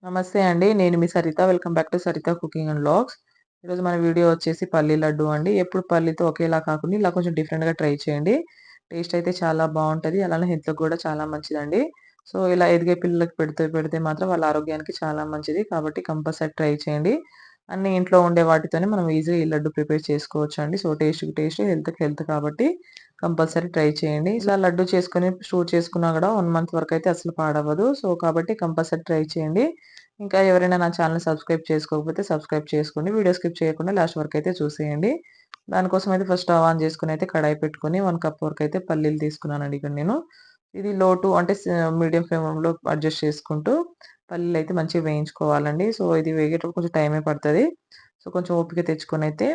నమస్తే అండి. నేను మీ Saritha. Welcome back to Saritha cooking and vlogs. ఈరోజు మన వీడియో వచ్చేసి పల్లి లడ్డు అండి. ఎప్పుడు పల్లితో ఒకేలా కాకుండా ఇలా కొంచెం డిఫరెంట్‌గా ట్రై చేయండి. టేస్ట్ అయితే చాలా బావుంటది. అలానే హెల్త్‌కి కూడా చాలా మంచిదండి. సో, ఇలా ఎదిగే పిల్లలకి పెడితే మాత్రం వాళ్ళ ఆరోగ్యానికి చాలా మంచిది. కాబట్టి కంపల్సరీ ట్రై చేయండి. అన్నీ ఇంట్లో ఉండే వాటితోనే మనం ఈజీగా ఈ లడ్డు ప్రిపేర్ చేసుకోవచ్చండి. సో, టేస్ట్‌కి టేస్ట్, హెల్త్‌కి హెల్త్ కాబట్టి కంపల్సరీ ట్రై చేయండి. ఇలా లడ్డు చేసుకొని స్టోర్ చేసుకున్నా గూడా 1 మంత్ వరకైతే అసలు పాడవ్వదు. సో, కాబట్టి కంపల్సరీ ట్రై చేయండి. ఇంకా ఎవరైనా నా ఛానెల్ సబ్స్క్రైబ్ చేసుకోకపోతే సబ్స్క్రైబ్ చేసుకోండి. వీడియో స్కిప్ చేయకుండా లాస్ట్ వరకైతే చూసేయండి. దానికోసం అయితే ఫస్ట్ స్టవ్ ఆన్ చేసుకొని అయితే కడాయి పెట్టుకొని 1 కప్ వరకైతే పల్లీలు తీసుకున్నానండి ఇక్కడ నేను. ఇది లో టు అంటే మీడియం ఫ్లేమ్‌లో అడ్జస్ట్ చేసుకుంటూ పల్లీలైతే మంచిగా వేయించుకోవాలండి. సో, ఇది వేగేటప్పుడు కొంచెం టైమే పడతది. సో, కొంచెం ఓపిక తెచ్చుకొనైతే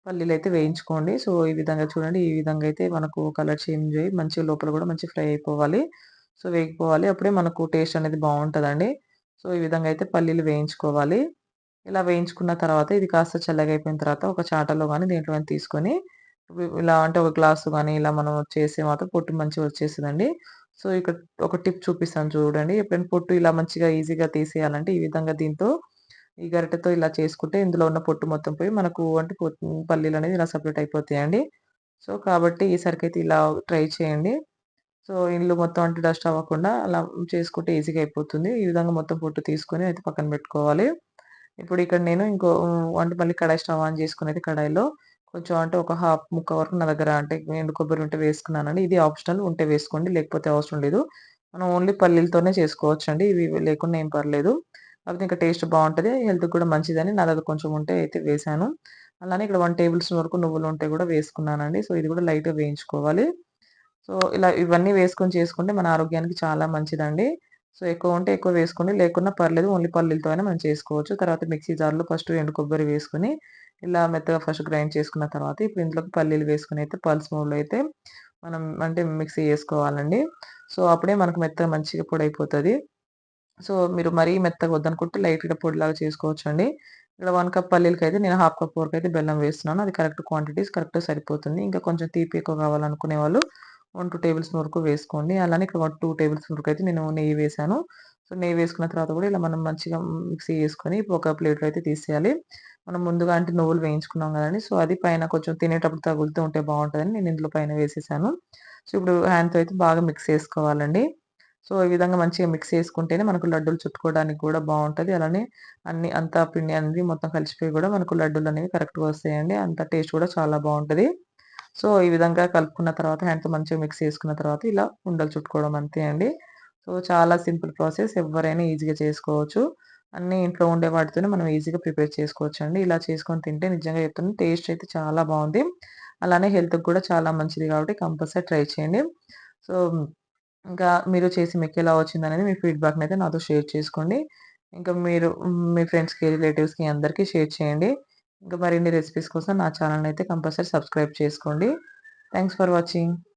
పల్లీలైతే వేయించుకోండి. సో, ఈ విధంగా చూడండి. ఈ విధంగా అయితే మనకు కలర్ చేంజ్ అయ్యి మంచిగా లోపల గూడా మంచిగా ఫ్రై అయిపోవాలి. సో, వేగిపోవాలి. అప్పుడే మనకు టేస్ట్ అనేది బావుంటదండి. సో, ఈ విధంగా అయితే పల్లీలు వేయించుకోవాలి. ఇలా వేయించుకున్న తర్వాత ఇది కాస్త చల్లగా అయిపోయిన తర్వాత ఒక చాటలో గాని, దేంట్లో గాని తీసుకొని ఇలా అంటే ఒక గ్లాసు గాని ఇలా మనం చేస్తే మాత్రం పొట్టు మంచిగా వచ్చేస్తదండి. సో, ఇక్కడ ఒక టిప్ చూపిస్తాను చూడండి. ఎప్పుడైనా పొట్టు ఇలా మంచిగా ఈజీగా తీసేయాలంటే ఈ విధంగా దీంతో ఈ గరిటెతో ఇలా చేసుకుంటే ఇందులో ఉన్న పొట్టు మొత్తం పోయి మనకు అంటే పల్లీలనేవి ఇలా సెపరేట్ అయిపోతాయండి. సో, కాబట్టి ఈసారికైతే ఇలా ట్రై చేయండి. సో, ఇల్లు మొత్తం అంటే డస్ట్ అవ్వకుండా అలా చేసుకుంటే ఈజీగా అయిపోతుంది. ఈ విధంగా మొత్తం పొట్టు తీసుకొని అయితే పక్కన పెట్టుకోవాలి. ఇప్పుడు ఇక్కడ నేను అంటే మళ్ళీ కడాయి స్టవ్ ఆన్ చేసుకొని అయితే కడాయిలో కొంచెం అంటే ఒక హాఫ్ ముక్క వరకు నా దగ్గర అంటే ఎండు కొబ్బరి ఉంటే వేసుకున్నానండి. ఇది ఆప్షనల్ ఉంటే వేసుకోండి. లేకపోతే అవసరం లేదు. మనం ఓన్లీ పల్లీలతోనే చేసుకోవచ్చండి. ఇవి లేకున్నా ఏం పర్లేదు. కాకపోతే ఇంకా టేస్ట్ బావుంటది. హెల్త్‌కి కూడా మంచిదని నా దగ్గర కొంచెం ఉంటే అయితే వేశాను. అలానే ఇక్కడ 1 టేబుల్ స్పూన్ వరకు నువ్వులుంటే కూడా వేసుకున్నానండి. సో, ఇది కూడా లైట్‌గా వేయించుకోవాలి. సో, ఇలా ఇవన్నీ వేసుకొని చేసుకుంటే మన ఆరోగ్యానికి చాలా మంచిదండి. సో, ఎక్కువ ఉంటే ఎక్కువ వేసుకోండి. లేకున్నా పర్లేదు. ఓన్లీ పల్లీలతో అయినా మనం చేసుకోవచ్చు. తర్వాత మిక్సీ జార్‌లో ఫస్ట్ ఎండు కొబ్బరి వేసుకొని, ఇలా మెత్తగా ఫస్ట్ గ్రైండ్ చేసుకున్న తర్వాత, ఇప్పుడు ఇందులోకి పల్లీలు వేసుకొని అయితే పల్స్ మోడ్‌లో అయితే మనం అంటే మిక్సీ చేసుకోవాలండి. సో, అప్పుడే మనకు మెత్తగా మంచిగా పొడైపోతది. సో, మీరు మరీ మెత్తగా వద్దనుకుంటే లైట్‌గా పొడిలాగా చేసుకోవచ్చండి. ఇక్కడ 1 కప్ పల్లీలకైతే నేను హాఫ్ కప్ వరకైతే బెల్లం వేస్తున్నాను. అది కరెక్ట్ క్వాంటిటీస్ కరెక్ట్‌గా సరిపోతుంది. ఇంకా కొంచెం తీపి ఎక్కువ కావాలనుకునే వాళ్ళు 1, 2 టేబుల్ స్పూన్ వరకు వేసుకోండి. అలానే ఇక్కడ 2 టేబుల్ స్పూన్ వరకైతే నేను నెయ్యి వేశాను. సో, నెయ్యి వేసుకున్న తర్వాత కూడా ఇలా మనం మంచిగా మిక్సీ చేసుకొని ఇప్పుడు ఒక ప్లేట్‌లో అయితే తీసేయాలి. మనం ముందుగా అంటే నువ్వులు వేయించుకున్నాం కదండీ! సో, అది పైన కొంచెం తినేటప్పుడు తగులుతూ ఉంటే బావుంటదని నేను ఇందులో పైన వేసేసాను. సో, ఇప్పుడు హ్యాండ్‌తో అయితే బాగా మిక్స్ చేసుకోవాలండి. సో, ఈ విధంగా మంచిగా మిక్స్ చేసుకుంటేనే మనకు లడ్డూలు చుట్టుకోవడానికి గూడా బావుంటది. అలానే అంతా పిండి అనేది మొత్తం కలిసిపోయి గూడా మనకు లడ్డూలనేవి కరెక్ట్‌గా వస్తాయండి. అంత టేస్ట్ కూడా చాలా బావుంటది. సో, ఈ విధంగా కలుపుకున్న తర్వాత హ్యాండ్‌తో మంచిగా మిక్స్ చేసుకున్న తర్వాత ఇలా ఉండలు చుట్టుకోవడం అంతే అండి. సో, చాలా సింపుల్ ప్రాసెస్. ఎవ్వరైనా ఈజీగా చేసుకోవచ్చు. అన్నీ ఇంట్లో ఉండే వాటితోనే మనం ఈజీగా ప్రిపేర్ చేసుకోవచ్చండి. ఇలా చేసుకొని తింటే నిజంగా చెప్తున్నా టేస్ట్ అయితే చాలా బావుంది. అలానే హెల్త్‌కి కూడా చాలా మంచిది కాబట్టి కంపల్సరీ ట్రై చేయండి. సో, ఇంకా మీరు చేసి మీకెలా వచ్చిందనేది మీ ఫీడ్‌బ్యాక్‌నైతే నాతో షేర్ చేసుకోండి. ఇంకా మీరు మీ ఫ్రెండ్స్‌కి, రిలేటివ్స్‌కి అందరికీ షేర్ చేయండి. ఇంకా మరిన్ని రెసిపీస్ కోసం నా ఛానెల్‌నైతే కంపల్సరీ సబ్స్క్రైబ్ చేసుకోండి. Thanks for watching.